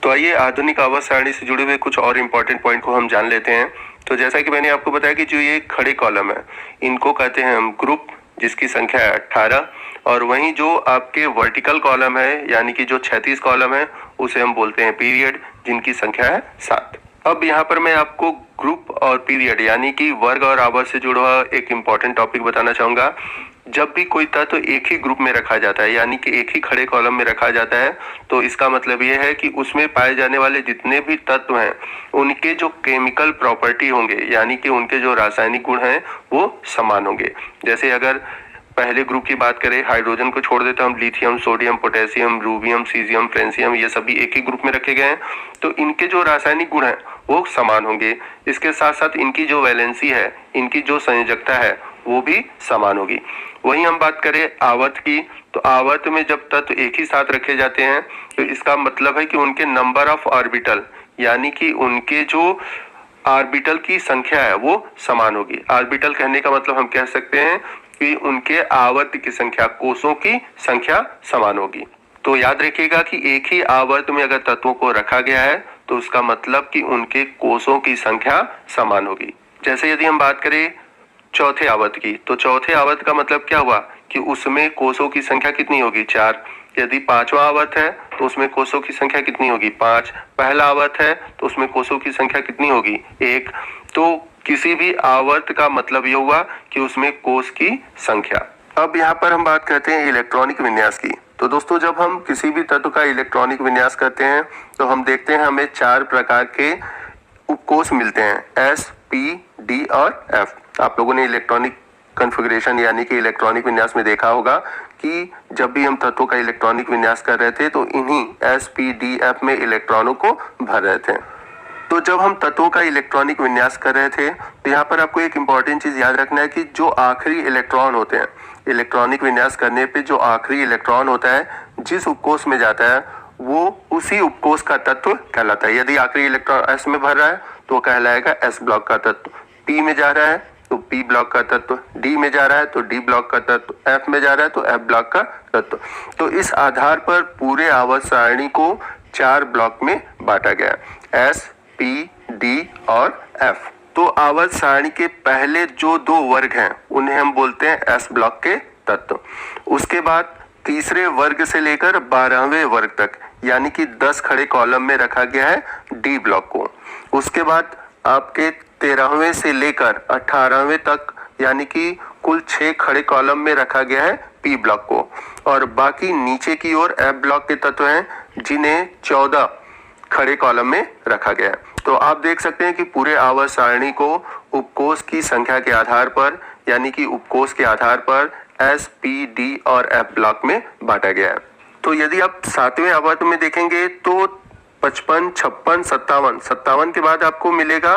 तो आइए आधुनिक आवर्त सारणी से जुड़े हुए कुछ और इम्पोर्टेंट पॉइंट को हम जान लेते हैं। तो जैसा कि मैंने आपको बताया कि जो ये खड़े कॉलम है इनको कहते हैं हम ग्रुप, जिसकी संख्या है 18। और वहीं जो आपके वर्टिकल कॉलम है यानी कि जो क्षैतिज कॉलम है उसे हम बोलते हैं पीरियड, जिनकी संख्या है 7। अब यहाँ पर मैं आपको ग्रुप और पीरियड यानी कि वर्ग और आवर्त से जुड़ा हुआ एक इम्पॉर्टेंट टॉपिक बताना चाहूंगा। जब भी कोई तत्व एक ही ग्रुप में रखा जाता है यानी कि एक ही खड़े कॉलम में रखा जाता है तो इसका मतलब ये है कि उसमें पाए जाने वाले जितने भी तत्व हैं उनके जो केमिकल प्रॉपर्टी होंगे यानी कि उनके जो रासायनिक गुण हैं वो समान होंगे। जैसे अगर पहले ग्रुप की बात करें, हाइड्रोजन को छोड़ देते हम lithium, sodium, potassium, rubidium, caesium, francium, ये सभी एक ही ग्रुप में रखे गए हैं तो इनके जो रासायनिक गुण हैं वो समान होंगे। इसके साथ साथ इनकी जो वैलेंसी है, इनकी जो संयोजकता है वो भी समान होगी। वहीं हम बात करें आवर्त की, तो आवर्त में जब तत्व एक ही साथ रखे जाते हैं तो इसका मतलब है कि उनके नंबर ऑफ ऑर्बिटल यानी कि उनके जो ऑर्बिटल की संख्या है वो समान होगी। ऑर्बिटल कहने का मतलब हम कह सकते हैं कि उनके आवर्त की संख्या, कोषों की संख्या समान होगी। तो याद रखिएगा कि एक ही आवर्त में अगर तत्वों को रखा गया है तो उसका मतलब कि उनके कोषों की संख्या समान होगी। जैसे यदि हम बात करें चौथे आवर्त की, तो चौथे आवर्त का मतलब क्या हुआ कि उसमें कोषों की संख्या कितनी होगी, 4। यदि पांचवा आवर्त है तो उसमें कोषों की संख्या कितनी होगी, 5। पहला आवर्त है तो उसमें कोषों की संख्या कितनी होगी, 1। तो किसी भी आवर्त का मतलब ये हुआ कि उसमें कोष की संख्या। अब यहाँ पर हम बात करते हैं इलेक्ट्रॉनिक विन्यास की। तो दोस्तों जब हम किसी भी तत्व का इलेक्ट्रॉनिक विन्यास करते हैं तो हम देखते हैं हमें 4 प्रकार के उपकोष मिलते हैं, S, P, D और F। आप लोगों ने इलेक्ट्रॉनिक कॉन्फ़िगरेशन यानी कि इलेक्ट्रॉनिक विन्यास में देखा होगा कि जब भी हम तत्वों का इलेक्ट्रॉनिक विन्यास कर रहे थे तो इन्हीं S, P, D, F में इलेक्ट्रॉनों को भर रहे थे। तो जब हम तत्वों का इलेक्ट्रॉनिक विन्यास कर रहे थे तो यहाँ पर आपको एक इम्पॉर्टेंट चीज याद रखना है कि जो आखिरी इलेक्ट्रॉन होते हैं, इलेक्ट्रॉनिक विन्यास करने पे जो आखिरी इलेक्ट्रॉन होता है जिस उपकोष में जाता है वो उसी उपकोष का तत्व कहलाता है। यदि आखिरी इलेक्ट्रॉन S में भर रहा है तो कहलाएगा S ब्लॉक का तत्व, P में जा रहा है तो P ब्लॉक का तत्व, D में जा रहा है तो D ब्लॉक का तत्व, F में जा रहा है तो F ब्लॉक का तत्व। तो इस आधार पर पूरे आवर्त सारणी को 4 ब्लॉक में बांटा गया, S, P, D और F। तो आवर्त सारणी के पहले जो 2 वर्ग हैं उन्हें हम बोलते हैं S ब्लॉक के तत्व। उसके बाद तीसरे वर्ग से लेकर 12वें वर्ग तक यानी कि 10 खड़े कॉलम में रखा गया है D ब्लॉक को। उसके बाद आपके 13वें से लेकर 18वें तक यानी कि कुल 6 खड़े कॉलम में रखा गया है P ब्लॉक को। और बाकी नीचे की ओर F ब्लॉक के तत्व हैं जिन्हें 14 खड़े कॉलम में रखा गया है। तो आप देख सकते हैं कि पूरे आवर्त सारणी को उपकोष की संख्या के आधार पर यानी कि उपकोष के आधार पर S, P, D और F ब्लॉक में बांटा गया है। तो यदि आप 7वें आवर्त में देखेंगे तो 55, 56, 57 के बाद आपको मिलेगा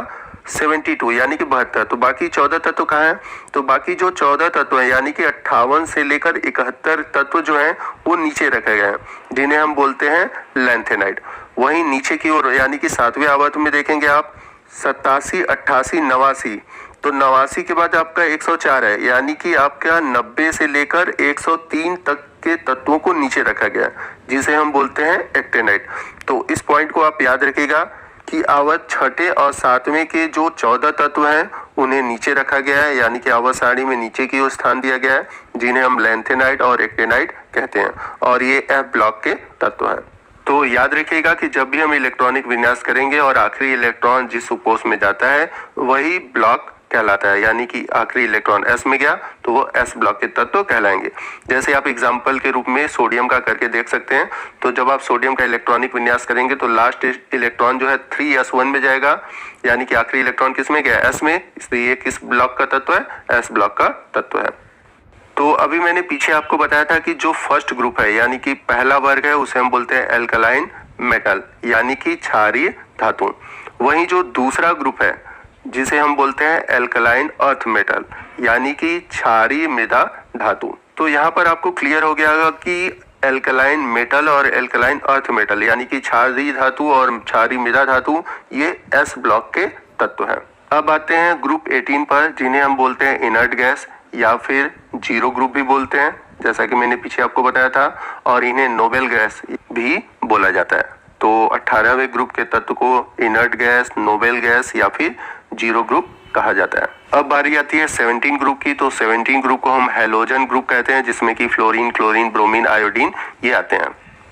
72 यानी कि 72। तो बाकी 14 तत्व कहाँ हैं? तो बाकी जो 14 तत्व हैं यानी कि 58 से लेकर 71 तत्व जो हैं वो नीचे रखे गए हैं जिन्हें हम बोलते हैं लैंथेनाइड। वहीं नीचे की ओर यानी कि 7वें आवर्त में देखेंगे आप 87, 88, 89। तो 89 के बाद आपका 104 है यानी कि आपका 90 से लेकर 103 तक के तत्वों को नीचे रखा गया जिसे हम बोलते हैं एक्टेनाइड। तो इस पॉइंट को आप याद रखिएगा कि आवर्त 6ठे और 7वें के जो 14 तत्व हैं उन्हें नीचे रखा गया है यानी कि आवर्त सारणी में नीचे की ओर स्थान दिया गया है जिन्हें हम लैंथेनाइड और एक्टेनाइड कहते हैं और ये F ब्लॉक के तत्व हैं। तो याद रखिएगा कि जब भी हम इलेक्ट्रॉनिक विन्यास करेंगे और आखिरी इलेक्ट्रॉन जिस उपकोष में जाता है वही ब्लॉक कहलाता है यानी कि आखिरी इलेक्ट्रॉन S में गया तो वो S ब्लॉक के तत्व कहलाएंगे। जैसे आप एग्जाम्पल के रूप में सोडियम का करके देख सकते हैं। तो जब आप सोडियम का इलेक्ट्रॉनिक विन्यास करेंगे तो लास्ट इलेक्ट्रॉन जो है 3s1 में जाएगा यानी कि आखिरी इलेक्ट्रॉन किस में गया, S में, इसलिए ये किस ब्लॉक का तत्व है, S ब्लॉक का तत्व है। तो अभी मैंने पीछे आपको बताया था कि जो फर्स्ट ग्रुप है यानी कि पहला वर्ग है उसे हम बोलते हैं एल्कलाइन मेटल यानी कि क्षारीय धातु। वहीं जो दूसरा ग्रुप है जिसे हम बोलते हैं एल्कलाइन अर्थ मेटल यानी कि क्षारीय मृदा धातु। तो यहाँ पर आपको क्लियर हो गया होगा कि एल्कलाइन मेटल और एल्कलाइन अर्थ मेटल यानी कि क्षारीय धातु और क्षारीय मृदा धातु ये S ब्लॉक के तत्व हैं। अब आते हैं ग्रुप 18 पर जिन्हें हम बोलते हैं इनर्ट गैस या फिर जीरो ग्रुप भी बोलते हैं जैसा कि मैंने पीछे आपको बताया था, और इन्हें नोबेल गैस भी बोला जाता है। तो 18वें ग्रुप के तत्व को इनर्ट गैस, नोबेल गैस या फिर जीरो ग्रुप कहा जाता है। अब बारी आती है 17 ग्रुप की। तो 17 ग्रुप को हम हैलोजन ग्रुप कहते हैं, जिसमें कि फ्लोरीन, क्लोरीन, ब्रोमीन, आयोडीन ये आते हैं।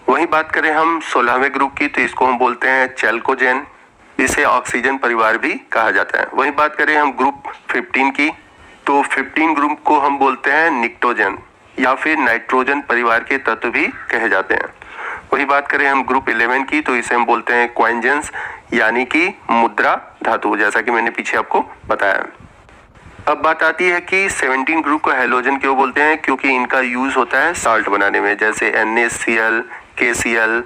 वहीं बात करें हम 16वें ग्रुप की, तो इसको हम बोलते हैं चैल्कोजेन, जिसे ऑक्सीजन परिवार भी कहा जाता है। वहीं बात करें हम ग्रुप 15 की, तो 15 ग्रुप को हम बोलते हैं निक्टोजन या फिर नाइट्रोजन परिवार के तत्व भी कहे जाते हैं। वही बात करें हम ग्रुप 11 की, तो इसे हम बोलते हैं क्वाइंजेंस यानी कि मुद्रा धातु, जैसा कि मैंने पीछे आपको बताया। अब बात आती है कि 17 ग्रुप को हैलोजन क्यों बोलते हैं, क्योंकि इनका यूज होता है साल्ट बनाने में, जैसे NaCl, KCl।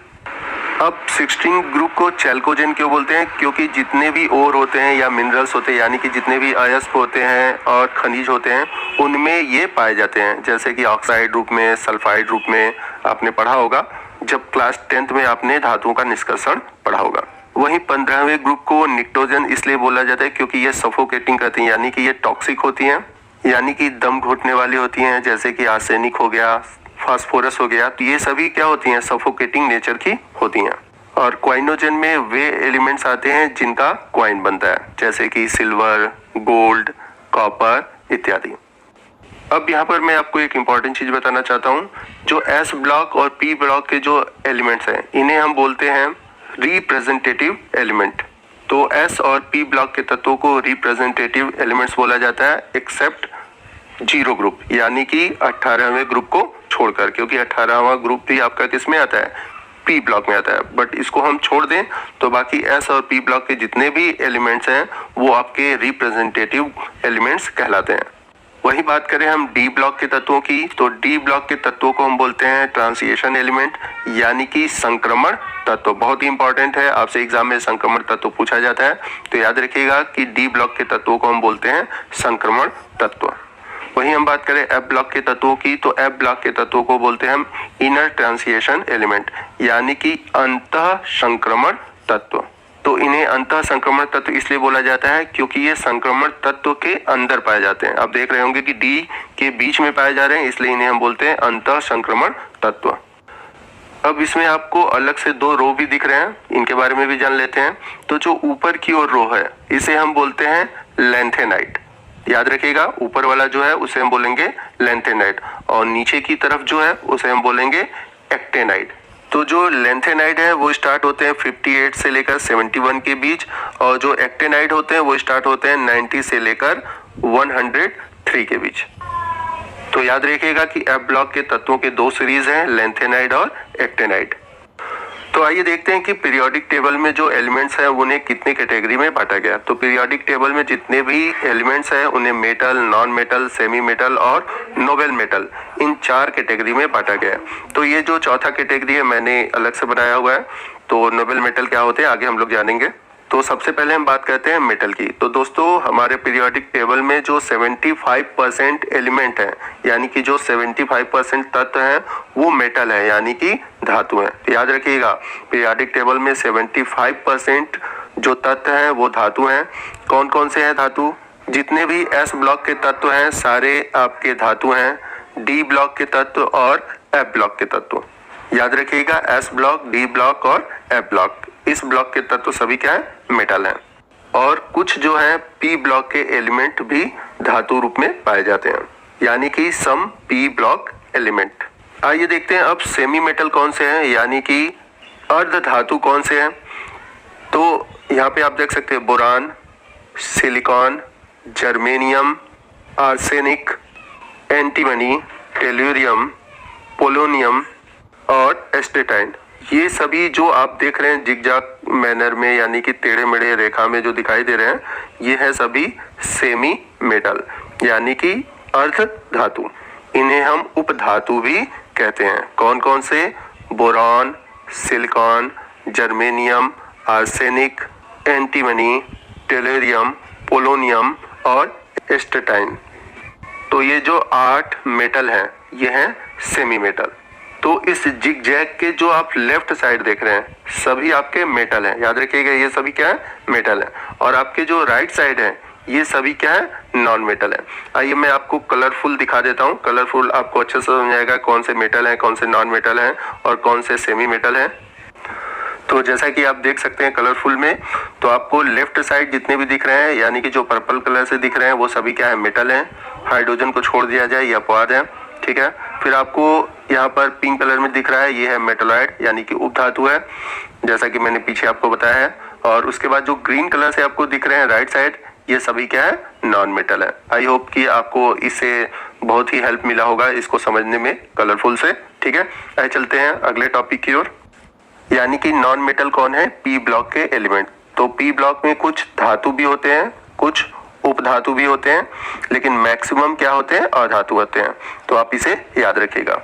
अब 16 ग्रुप को चैल्कोजेन क्यों बोलते हैं, क्योंकि जितने भी ओर होते हैं या मिनरल्स होते हैं, यानी कि जितने भी अयस्क होते हैं और खनिज होते हैं, उनमें ये पाए जाते हैं, जैसे कि ऑक्साइड रूप में, सल्फाइड रूप में आपने पढ़ा होगा जब क्लास 10th में आपने धातुओं का निष्कर्षण पढ़ा होगा। वहीं 15वें ग्रुप को निक्टोजन इसलिए बोला जाता है क्योंकि ये सफोकेटिंग करती हैं, यानी कि ये टॉक्सिक होती हैं, यानी कि दम घुटने वाली होती हैं, जैसे कि आर्सेनिक हो गया, फास्फोरस हो गया। तो ये सभी क्या होती हैं, सफोकेटिंग नेचर की होती हैं। और क्वाइनोजन में वे एलिमेंट्स आते हैं जिनका क्वाइन बनता है, जैसे कि सिल्वर, गोल्ड, कॉपर इत्यादि। अब यहाँ पर मैं आपको एक इम्पॉर्टेंट चीज बताना चाहता हूँ। जो S ब्लॉक और P ब्लॉक के जो एलिमेंट्स हैं, इन्हें हम बोलते हैं रिप्रेजेंटेटिव एलिमेंट। तो S और P ब्लॉक के तत्वों को रिप्रेजेंटेटिव एलिमेंट्स बोला जाता है, एक्सेप्ट जीरो ग्रुप, यानी कि 18वें ग्रुप को छोड़कर, क्योंकि 18वां ग्रुप भी आपका किस में आता है, P ब्लॉक में आता है। बट इसको हम छोड़ दें तो बाकी S और P ब्लॉक के जितने भी एलिमेंट्स हैं वो आपके रिप्रेजेंटेटिव एलिमेंट्स कहलाते हैं। वही बात करें हम D ब्लॉक के तत्वों की, तो D ब्लॉक के तत्वों को हम बोलते हैं ट्रांसिएशन एलिमेंट, यानी कि संक्रमण तत्व। बहुत ही इंपॉर्टेंट है, आपसे एग्जाम में संक्रमण तत्व पूछा जाता है, तो याद रखिएगा कि D ब्लॉक के तत्वों को हम बोलते हैं संक्रमण तत्व। वहीं हम बात करें F ब्लॉक के तत्वों की, तो F ब्लॉक के तत्वों को बोलते हैं हम इनर ट्रांसिएशन एलिमेंट, यानी कि अंतः संक्रमण तत्व। तो इन्हें अंतः संक्रमण तत्व इसलिए बोला जाता है क्योंकि ये संक्रमण तत्व के अंदर पाए जाते हैं। आप देख रहे होंगे कि D के बीच में पाए जा रहे हैं, इसलिए इन्हें हम बोलते हैं अंतः संक्रमण तत्व। अब इसमें आपको अलग से दो रो भी दिख रहे हैं, इनके बारे में भी जान लेते हैं। तो जो ऊपर की ओर रो है, इसे हम बोलते हैं लैंथेनाइट। याद रखिएगा, ऊपर वाला जो है उसे हम बोलेंगे लैंथेनाइट, और नीचे की तरफ जो है उसे हम बोलेंगे एक्टेनाइट। तो जो लैंथेनाइट है वो स्टार्ट होते हैं 58 से लेकर 71 के बीच, और जो एक्टेनाइट होते हैं वो स्टार्ट होते हैं 90 से लेकर 103 के बीच। तो याद रखिएगा कि F ब्लॉक के तत्वों के दो सीरीज हैं, लैंथेनाइट और एक्टेनाइट। तो आइए देखते हैं कि पीरियोडिक टेबल में जो एलिमेंट्स हैं उन्हें कितने कैटेगरी में बांटा गया। तो पीरियोडिक टेबल में जितने भी एलिमेंट्स हैं उन्हें metal, non metal, semi metal और नोबेल मेटल, इन 4 कैटेगरी में बांटा गया। तो ये जो चौथा कैटेगरी है मैंने अलग से बनाया हुआ है। तो नोबेल मेटल क्या होते हैं आगे हम लोग जानेंगे। तो सबसे पहले हम बात करते हैं मेटल की। तो दोस्तों हमारे पीरियोडिक टेबल में जो 75% एलिमेंट हैं, यानी कि जो 75% तत्व हैं वो मेटल है, यानी कि धातु हैं। तो याद रखिएगा पीरियोडिक टेबल में 75% जो तत्व हैं वो धातु हैं। कौन कौन से हैं धातु? जितने भी S ब्लॉक के तत्व हैं सारे आपके धातु हैं, D ब्लॉक के तत्व और F ब्लॉक के तत्व। याद रखिएगा S ब्लॉक, D ब्लॉक और F ब्लॉक, इस ब्लॉक के तत्व सभी क्या है, मेटल हैं। और कुछ जो है P ब्लॉक के एलिमेंट भी धातु रूप में पाए जाते हैं, यानी कि सम P ब्लॉक एलिमेंट। आइए देखते हैं अब सेमी मेटल कौन से हैं, यानी कि अर्ध धातु कौन से हैं। तो यहाँ पे आप देख सकते हैं boron, silicon, germanium, arsenic, antimony, tellurium, polonium और एस्टेटाइन। ये सभी जो आप देख रहे हैं जिगजैग मैनर में, यानी कि टेढ़े मेढ़े रेखा में जो दिखाई दे रहे हैं, ये है सभी सेमी मेटल, यानी कि अर्ध धातु। इन्हें हम उपधातु भी कहते हैं। कौन कौन से? Boron, silicon, germanium, arsenic, antimony, tellurium, polonium और एस्टेटाइन। तो ये जो 8 मेटल हैं ये हैं सेमी मेटल। तो इस जिगजैग के जो आप लेफ्ट साइड देख रहे हैं सभी आपके मेटल हैं। याद रखिएगा ये सभी क्या है, मेटल है। और आपके जो राइट साइड है ये सभी क्या है, नॉन मेटल है। आइए मैं आपको कलरफुल दिखा देता हूँ। कलरफुल आपको अच्छे से समझ आएगा कौन से मेटल हैं, कौन से नॉन मेटल हैं और कौन से सेमी मेटल हैं। तो जैसा कि आप देख सकते हैं कलरफुल में, तो आपको लेफ्ट साइड जितने भी दिख रहे हैं यानी कि जो पर्पल कलर से दिख रहे हैं वो सभी क्या है, मेटल हैं। हाइड्रोजन को छोड़ दिया जाए, ये अपवाद है, ठीक है। फिर आपको यहाँ पर पिंक कलर में दिख रहा है, ये है मेटलॉइड यानी कि उपधातु है, जैसा कि मैंने पीछे आपको बताया है। और उसके बाद जो ग्रीन कलर से आपको दिख रहे हैं राइट साइड, ये सभी क्या है, नॉन मेटल है। आई होप कि आपको इससे बहुत ही हेल्प मिला होगा इसको समझने में कलरफुल से, ठीक है। आइए चलते हैं अगले टॉपिक की ओर, यानी कि नॉन मेटल कौन है, पी ब्लॉक के एलिमेंट। तो पी ब्लॉक में कुछ धातु भी होते हैं, कुछ उपधातु भी होते हैं, लेकिन मैक्सिमम क्या होते हैं, अधातु होते हैं। तो आप इसे याद रखिएगा।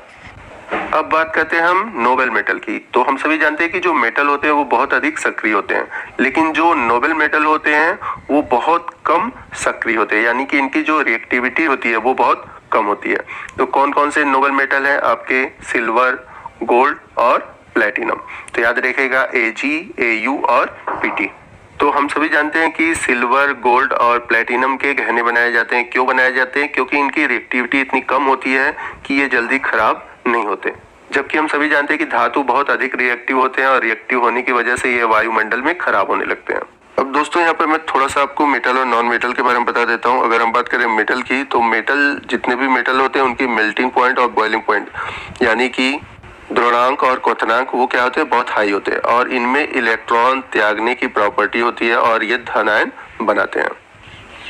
अब बात करते हैं हम नोबेल मेटल की। तो हम सभी जानते हैं कि जो मेटल होते हैं वो बहुत अधिक सक्रिय होते हैं, लेकिन जो नोबेल मेटल होते हैं वो बहुत कम सक्रिय होते हैं, यानी कि इनकी जो रिएक्टिविटी होती है वो बहुत कम होती है। तो कौन कौन से नोबेल मेटल है आपके, सिल्वर, गोल्ड और प्लेटिनम। तो याद रखिएगा Ag, Au और Pt। तो हम सभी जानते हैं कि सिल्वर, गोल्ड और प्लेटिनम के गहने बनाए जाते हैं। क्यों बनाए जाते हैं, क्योंकि इनकी रिएक्टिविटी इतनी कम होती है कि ये जल्दी खराब नहीं होते। जबकि हम सभी जानते हैं कि धातु बहुत अधिक रिएक्टिव होते हैं और रिएक्टिव होने की वजह से ये वायुमंडल में खराब होने लगते हैं। अब दोस्तों यहाँ पर मैं थोड़ा सा आपको मेटल और नॉन मेटल के बारे में बता देता हूँ। अगर हम बात करें मेटल की, तो मेटल जितने भी मेटल होते हैं उनकी मेल्टिंग पॉइंट और बॉइलिंग पॉइंट यानी कि द्रवणांक और क्वथनांक वो क्या होते हैं, बहुत हाई होते हैं। और इनमें इलेक्ट्रॉन त्यागने की प्रॉपर्टी होती है और ये धन आयन बनाते हैं।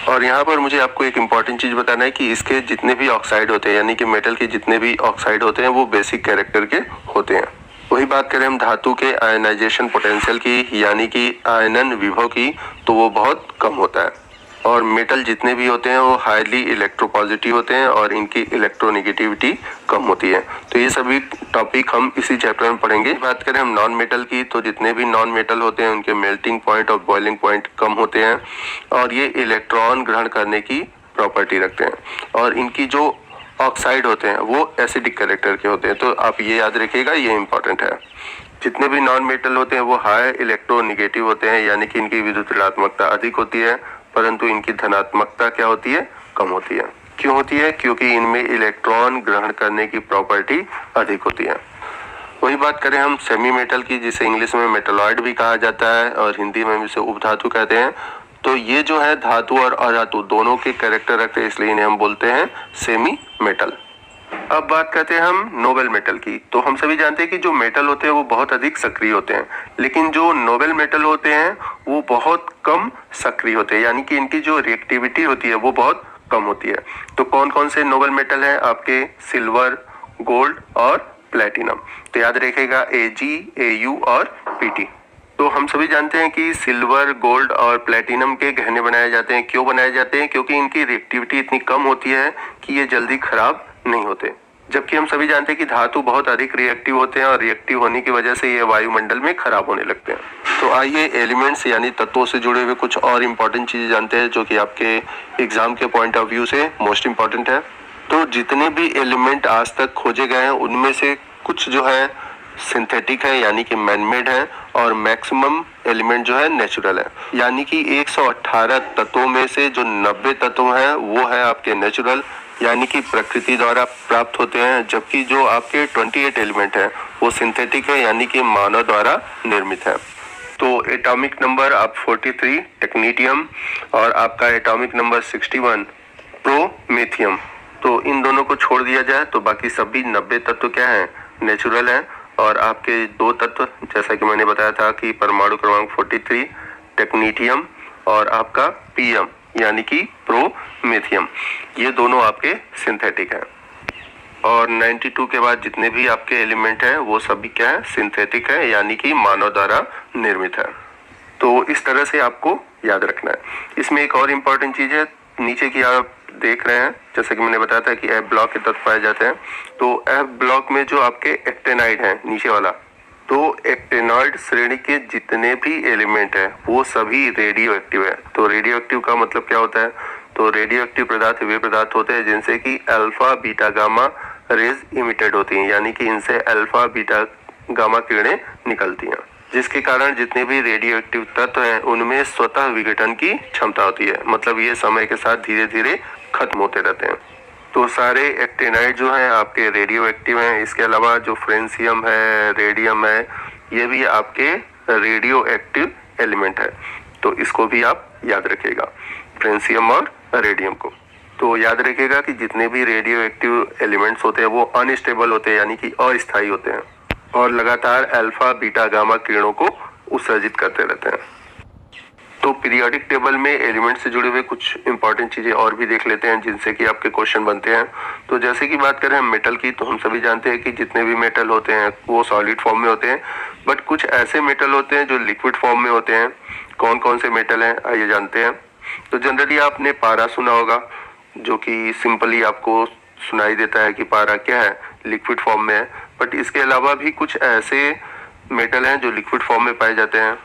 और यहाँ पर मुझे आपको एक इम्पॉर्टेंट चीज बताना है कि इसके जितने भी ऑक्साइड होते हैं, यानी कि मेटल के जितने भी ऑक्साइड होते हैं वो बेसिक कैरेक्टर के होते हैं। वही बात करें हम धातु के आयनाइजेशन पोटेंशियल की, यानी कि आयनन विभव की, तो वो बहुत कम होता है। और मेटल जितने भी होते हैं वो हाईली इलेक्ट्रोपॉजिटिव होते हैं और इनकी इलेक्ट्रोनेगेटिविटी कम होती है। तो ये सभी टॉपिक हम इसी चैप्टर में पढ़ेंगे। बात करें हम नॉन मेटल की, तो जितने भी नॉन मेटल होते हैं उनके मेल्टिंग पॉइंट और बॉइलिंग पॉइंट कम होते हैं और ये इलेक्ट्रॉन ग्रहण करने की प्रॉपर्टी रखते हैं। और इनकी जो ऑक्साइड होते हैं वो एसिडिक कैरेक्टर के होते हैं। तो आप ये याद रखिएगा, ये इंपॉर्टेंट है। जितने भी नॉन मेटल होते हैं वो हाई इलेक्ट्रोनेगेटिव होते हैं, यानी कि इनकी विद्युत ऋणात्मकता अधिक होती है, परंतु इनकी धनात्मकता क्या होती है, कम होती है। क्यों होती है, क्योंकि इनमें इलेक्ट्रॉन ग्रहण करने की प्रॉपर्टी अधिक होती है। वही बात करें हम सेमी मेटल की, जिसे इंग्लिश में मेटलॉइड भी कहा जाता है और हिंदी में इसे उपधातु कहते हैं। तो ये जो है धातु और अधातु दोनों के कैरेक्टर रखते हैं, इसलिए इन्हें हम बोलते हैं सेमी मेटल। अब बात करते हैं हम नोबेल मेटल की। तो हम सभी जानते हैं कि जो मेटल होते हैं वो बहुत अधिक सक्रिय होते हैं, लेकिन जो नोबेल मेटल होते हैं वो बहुत कम सक्रिय होते हैं, यानी कि इनकी जो रिएक्टिविटी होती है वो बहुत कम होती है। तो कौन कौन से नोबेल मेटल हैं आपके, सिल्वर, गोल्ड और प्लेटिनम। तो याद रखिएगा Ag, Au और Pt। तो हम सभी जानते हैं कि सिल्वर, गोल्ड और प्लेटिनम के गहने बनाए जाते हैं। क्यों बनाए जाते हैं, क्योंकि इनकी रिएक्टिविटी इतनी कम होती है कि ये जल्दी खराब नहीं होते। जबकि हम सभी जानते हैं कि धातु बहुत अधिक रिएक्टिव होते हैं और रिएक्टिव होने की वजह से ये वायुमंडल में खराब होने लगते हैं। तो आइए एलिमेंट्स यानी तत्वों से जुड़े हुए कुछ और इम्पोर्टेंट चीजें जानते हैं जो कि आपके एग्जाम के पॉइंट ऑफ व्यू से मोस्ट इम्पोर्टेंट है। तो जितने भी एलिमेंट आज तक खोजे गए हैं उनमें से कुछ जो है सिंथेटिक है, यानी कि मैनमेड है, और मैक्सिमम एलिमेंट जो है नेचुरल है। यानी कि 118 तत्वों में से जो 90 तत्व हैं वो है आपके नेचुरल, यानी कि प्रकृति द्वारा प्राप्त होते हैं। जबकि जो आपके 28 एलिमेंट है वो सिंथेटिक है, यानी कि मानव द्वारा निर्मित है। तो एटॉमिक नंबर आप 43 टेक्नीटियम और आपका एटॉमिक नंबर 61 प्रोमेथियम। तो इन दोनों को छोड़ दिया जाए तो बाकी सभी 90 तत्व क्या है, नेचुरल है। और आपके दो तत्व जैसा कि मैंने बताया था कि परमाणु क्रमांक 43 टेक्नीटियम और आपका पीएम यानी कि प्रोमेथियम, ये दोनों आपके सिंथेटिक हैं। और 92 के बाद जितने भी आपके एलिमेंट हैं वो सभी क्या है, सिंथेटिक है, यानी कि मानव द्वारा निर्मित है। तो इस तरह से आपको याद रखना है। इसमें एक और इम्पोर्टेंट चीज है, नीचे की आप देख रहे हैं जैसे कि मैंने बताया था कि एफ ब्लॉक के तत्व पाए जाते हैं। तो एफ ब्लॉक में जो आपके एक्टेनाइड है नीचे वाला, तो एक्टेनॉइड श्रेणी के जितने भी एलिमेंट है वो सभी रेडियो एक्टिव है। तो रेडियो एक्टिव का मतलब क्या होता है, तो रेडियो एक्टिव पदार्थ वे पदार्थ होते हैं जिनसे कि alpha beta gamma rays emitted होती हैं, यानी कि इनसे अल्फा बीटा गामा किरणें निकलती हैं, जिसके कारण जितने भी रेडियो एक्टिव तत्व हैं उनमें स्वतः विघटन की क्षमता होती है। मतलब ये समय के साथ धीरे धीरे खत्म होते रहते हैं। तो सारे एक्टेनाइड जो हैं आपके रेडियो एक्टिव हैं। इसके अलावा जो फ्रेंसियम है, रेडियम है, ये भी आपके रेडियो एक्टिव एलिमेंट है। तो इसको भी आप याद रखिएगा, फ्रेंसियम और रेडियम को। तो याद रखिएगा कि जितने भी रेडियो एक्टिव एलिमेंट्स होते हैं वो अनस्टेबल होते हैं, यानी कि अस्थायी होते हैं और लगातार अल्फा बीटा गामा किरणों को उत्सर्जित करते रहते हैं। तो पीरियोडिक टेबल में एलिमेंट से जुड़े हुए कुछ इंपॉर्टेंट चीजें और भी देख लेते हैं जिनसे कि आपके क्वेश्चन बनते हैं। तो जैसे कि बात करें हम मेटल की, तो हम सभी जानते हैं कि जितने भी मेटल होते हैं वो सॉलिड फॉर्म में होते हैं, बट कुछ ऐसे मेटल होते हैं जो लिक्विड फॉर्म में होते हैं। कौन कौन से मेटल हैं आइए जानते हैं। तो जनरली आपने पारा सुना होगा, जो कि सिंपली आपको सुनाई देता है कि पारा क्या है, लिक्विड फॉर्म में है। बट इसके अलावा भी कुछ ऐसे मेटल हैं जो लिक्विड फॉर्म में पाए जाते हैं।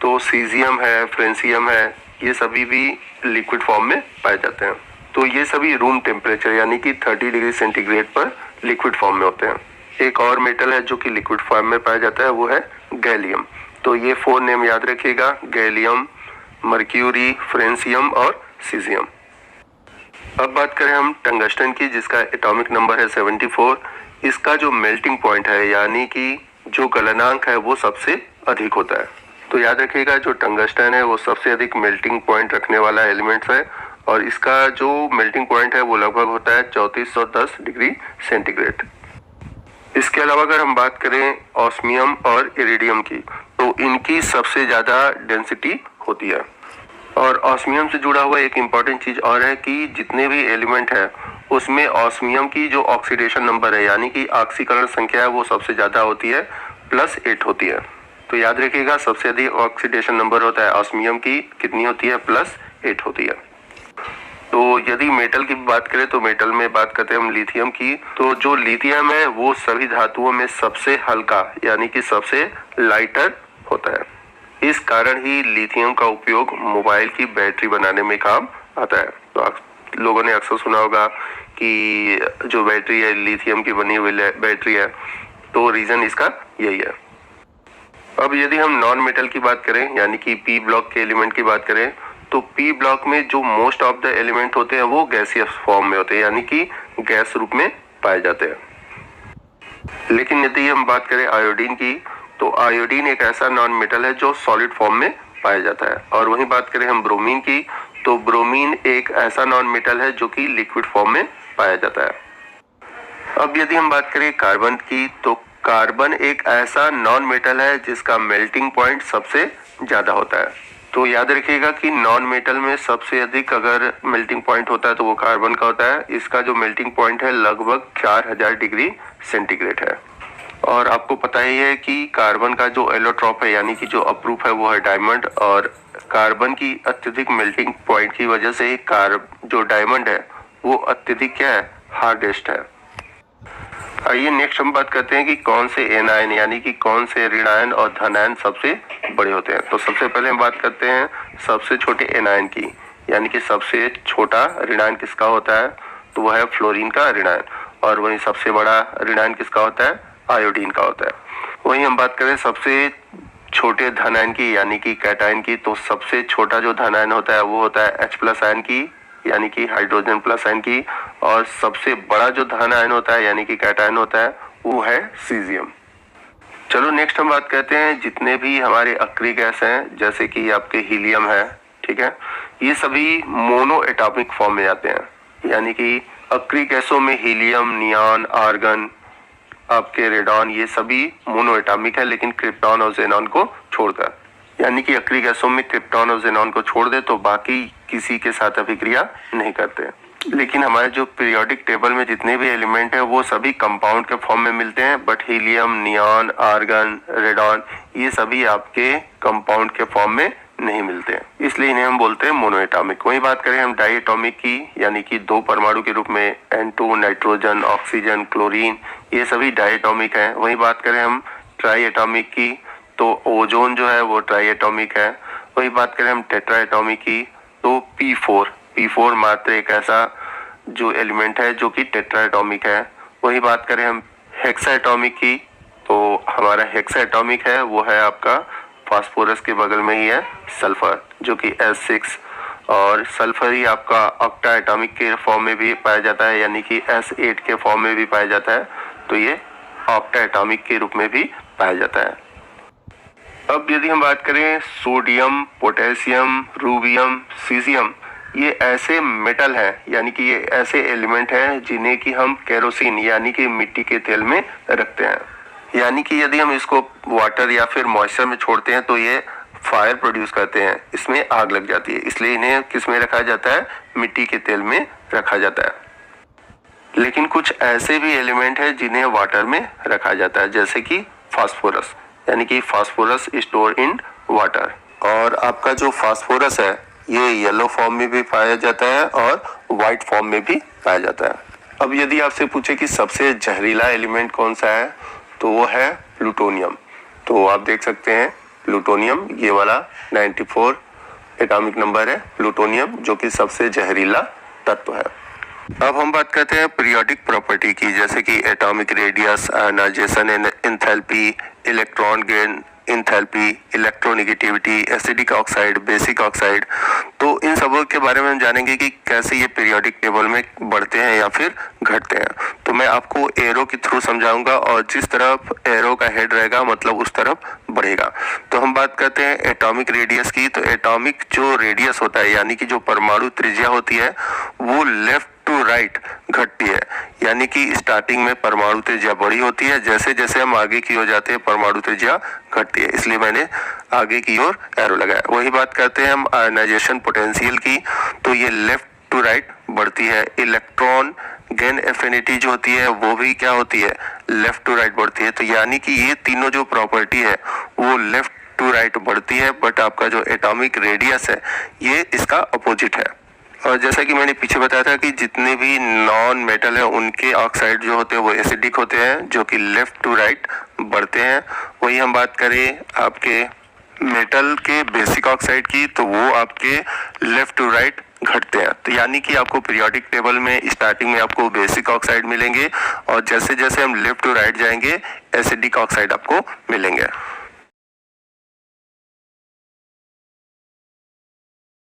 तो सीजियम है, फ्रेंसियम है, ये सभी भी लिक्विड फॉर्म में पाए जाते हैं। तो ये सभी रूम टेम्परेचर यानी कि 30 डिग्री सेंटीग्रेड पर लिक्विड फॉर्म में होते हैं। एक और मेटल है जो कि लिक्विड फॉर्म में पाया जाता है, वो है गैलियम। तो ये 4 नेम याद रखिएगा, गैलियम, मर्क्यूरी, फ्रेंसियम और सीजियम। अब बात करें हम टंगस्टन की, जिसका एटॉमिक नंबर है 74। इसका जो मेल्टिंग पॉइंट है यानी कि जो गलनांक है वो सबसे अधिक होता है। तो याद रखिएगा जो टंगस्टन है वो सबसे अधिक मेल्टिंग पॉइंट रखने वाला एलिमेंट है और इसका जो मेल्टिंग पॉइंट है वो लगभग होता है 3410 डिग्री सेंटीग्रेड। इसके अलावा अगर हम बात करें ऑस्मियम और इरिडियम की, तो इनकी सबसे ज्यादा डेंसिटी होती है। और ऑस्मियम से जुड़ा हुआ एक इम्पॉर्टेंट चीज और है कि जितने भी एलिमेंट है उसमें ऑस्मियम की जो ऑक्सीडेशन नंबर है यानी कि ऑक्सीकरण संख्या है वो सबसे ज्यादा होती है, +8 होती है। तो याद रखिएगा सबसे अधिक ऑक्सीडेशन नंबर होता है ऑस्मियम की, कितनी होती है, +8 होती है। तो यदि मेटल की बात करें तो मेटल में बात करते हैं हम लिथियम की। तो जो लिथियम है वो सभी धातुओं में सबसे हल्का यानी कि सबसे लाइटर होता है। इस कारण ही लिथियम का उपयोग मोबाइल की बैटरी बनाने में काम आता है। तो लोगों ने अक्सर सुना होगा कि जो बैटरी है लिथियम की बनी हुई बैटरी है, तो रीजन इसका यही है। अब यदि हम नॉन मेटल की बात करें यानी कि पी ब्लॉक के एलिमेंट की बात करें, तो पी ब्लॉक में जो मोस्ट ऑफ द एलिमेंट होते हैं वो गैसियस फॉर्म में होते हैं यानी कि गैस रूप में पाए जाते हैं। लेकिन यदि हम बात करें आयोडीन की, तो आयोडीन एक ऐसा नॉन मेटल है जो सॉलिड फॉर्म में पाया जाता है। और वहीं बात करें हम ब्रोमीन की, तो ब्रोमीन एक ऐसा नॉन मेटल है जो कि लिक्विड फॉर्म में पाया जाता है। अब यदि हम बात करें कार्बन की, तो कार्बन एक ऐसा नॉन मेटल है जिसका मेल्टिंग पॉइंट सबसे ज्यादा होता है। तो याद रखिएगा कि नॉन मेटल में सबसे अधिक अगर मेल्टिंग पॉइंट होता है तो वो कार्बन का होता है। इसका जो मेल्टिंग पॉइंट है लगभग 4000 डिग्री सेंटीग्रेड है। और आपको पता ही है कि कार्बन का जो एलोट्रॉप है यानी कि जो अपरूप है वो है डायमंड, और कार्बन की अत्यधिक मेल्टिंग पॉइंट की वजह से जो डायमंड है वो अत्यधिक क्या है, हार्डेस्ट है। आइए नेक्स्ट हम बात करते हैं कि कौन से एनायन यानी कि कौन से ऋणायन और धनायन सबसे बड़े होते हैं। तो सबसे पहले हम बात करते हैं सबसे छोटे एनायन की, यानी कि सबसे छोटा ऋणायन किसका होता है, तो वह है फ्लोरीन का ऋणायन। और वहीं सबसे बड़ा ऋणायन किसका होता है, आयोडीन का होता है। वहीं हम बात करें सबसे छोटे धनायन की यानी कि कैटायन की, तो सबसे छोटा जो धनायन होता है वो होता है H+ आयन की यानी कि हाइड्रोजन प्लस आयन की। और सबसे बड़ा जो धन आयन होता है यानी कि कैटायन होता है वो है सीजियम। चलो नेक्स्ट हम बात करते हैं जितने भी हमारे अक्रिय गैस हैं, जैसे कि आपके हीलियम है, ठीक है, ये सभी मोनो एटॉमिक फॉर्म में आते हैं। यानी कि अक्रिय गैसों में हीलियम, नियॉन, आर्गन, आपके रेडॉन, ये सभी मोनो एटॉमिक है, लेकिन क्रिप्टॉन और जेनॉन को छोड़कर। यानी कि अक्रिय गैसों में क्रिप्टॉन और जेनॉन को छोड़ दे तो बाकी किसी के साथ अभिक्रिया नहीं करते। लेकिन हमारे जो पीरियोडिक टेबल में जितने भी एलिमेंट है वो सभी कंपाउंड के फॉर्म में मिलते हैं, but helium, neon, argon, radon ये सभी आपके कंपाउंड के फॉर्म में नहीं मिलते हैं, इसलिए इन्हें हम बोलते हैं मोनो एटॉमिक। वही बात करें हम डाई एटॉमिक की, यानी कि 2 परमाणु के रूप में N2, नाइट्रोजन, ऑक्सीजन, क्लोरीन, ये सभी डाई एटॉमिक है। वही बात करें हम ट्राई एटॉमिक की, तो ओजोन जो है वो ट्राई एटॉमिक है। वही बात करें हम टेट्रा एटॉमिक की, तो P4 मात्र एक ऐसा जो एलिमेंट है जो कि टेट्रा एटॉमिक है। वही बात करें हम हेक्सा एटॉमिक की, तो हमारा हेक्सा एटॉमिक है वो है आपका फास्फोरस के बगल में ही है सल्फर, जो कि S6, और सल्फर ही आपका ऑक्टा एटॉमिक के फॉर्म में भी पाया जाता है, यानी कि S8 के फॉर्म में भी पाया जाता है, तो ये ऑक्टा एटॉमिक के रूप में भी पाया जाता है। अब यदि हम बात करें सोडियम, पोटेशियम, रूबियम, सीजियम, ये ऐसे मेटल हैं, यानी कि ये ऐसे एलिमेंट हैं जिन्हें कि हम केरोसिन यानी कि मिट्टी के तेल में रखते हैं। यानी कि यदि हम इसको वाटर या फिर मॉइस्चर में छोड़ते हैं तो ये फायर प्रोड्यूस करते हैं, इसमें आग लग जाती है, इसलिए इन्हें किस में रखा जाता है? मिट्टी के तेल में रखा जाता है। लेकिन कुछ ऐसे भी एलिमेंट है जिन्हें वाटर में रखा जाता है, जैसे कि फास्फोरस, यानी कि फास्फोरस स्टोर इन वाटर। और आपका जो फास्फोरस है ये येलो फॉर्म में भी पाया जाता है और व्हाइट फॉर्म में भी पाया जाता है। अब यदि आपसे पूछे कि सबसे जहरीला एलिमेंट कौन सा है, तो वो है प्लूटोनियम। तो आप देख सकते हैं प्लूटोनियम, ये वाला 94 एटॉमिक नंबर है प्लूटोनियम, जो कि सबसे जहरीला तत्व है। अब हम बात करते हैं पीरियोडिक प्रॉपर्टी की, जैसे कि atomic radius, ionization enthalpy, electron gain enthalpy, electronegativity, acidic oxide, basic oxide. तो इन सबों के बारे में हम जानेंगे कि कैसे ये पीरियोडिक टेबल में बढ़ते हैं या फिर घटते हैं। तो मैं आपको एरो के थ्रू समझाऊंगा और जिस तरफ एरो का हेड रहेगा मतलब उस तरफ बढ़ेगा। तो हम बात करते हैं एटॉमिक रेडियस की। तो एटॉमिक जो रेडियस होता है, यानी कि जो परमाणु त्रिज्या होती है, वो लेफ्ट टू राइट घटती है। यानी कि स्टार्टिंग में परमाणु त्रिज्या बड़ी होती है, जैसे जैसे हम आगे की ओर जाते हैं परमाणु त्रिज्या घटती है, इसलिए मैंने आगे की ओर एरो लगाया। वही बात करते हैं हम आयनाइजेशन पोटेंशियल की। तो ये लेफ्ट टू राइट बढ़ती है। इलेक्ट्रॉन गेन एफिनिटी जो होती है वो भी क्या होती है? लेफ्ट टू राइट बढ़ती है। तो यानी कि ये तीनों जो प्रॉपर्टी है वो लेफ्ट टू राइट बढ़ती है, बट आपका जो एटॉमिक रेडियस है ये इसका अपोजिट है। और जैसा कि मैंने पीछे बताया था कि जितने भी नॉन मेटल है उनके ऑक्साइड जो होते हैं वो एसिडिक होते हैं, जो कि लेफ्ट टू राइट बढ़ते हैं। वही हम बात करें आपके मेटल के बेसिक ऑक्साइड की, तो वो आपके लेफ्ट टू राइट घटते हैं। तो यानी कि आपको पीरियोडिक टेबल में स्टार्टिंग में आपको बेसिक ऑक्साइड मिलेंगे और जैसे जैसे हम लेफ्ट टू राइट जाएंगे एसिडिक ऑक्साइड आपको मिलेंगे।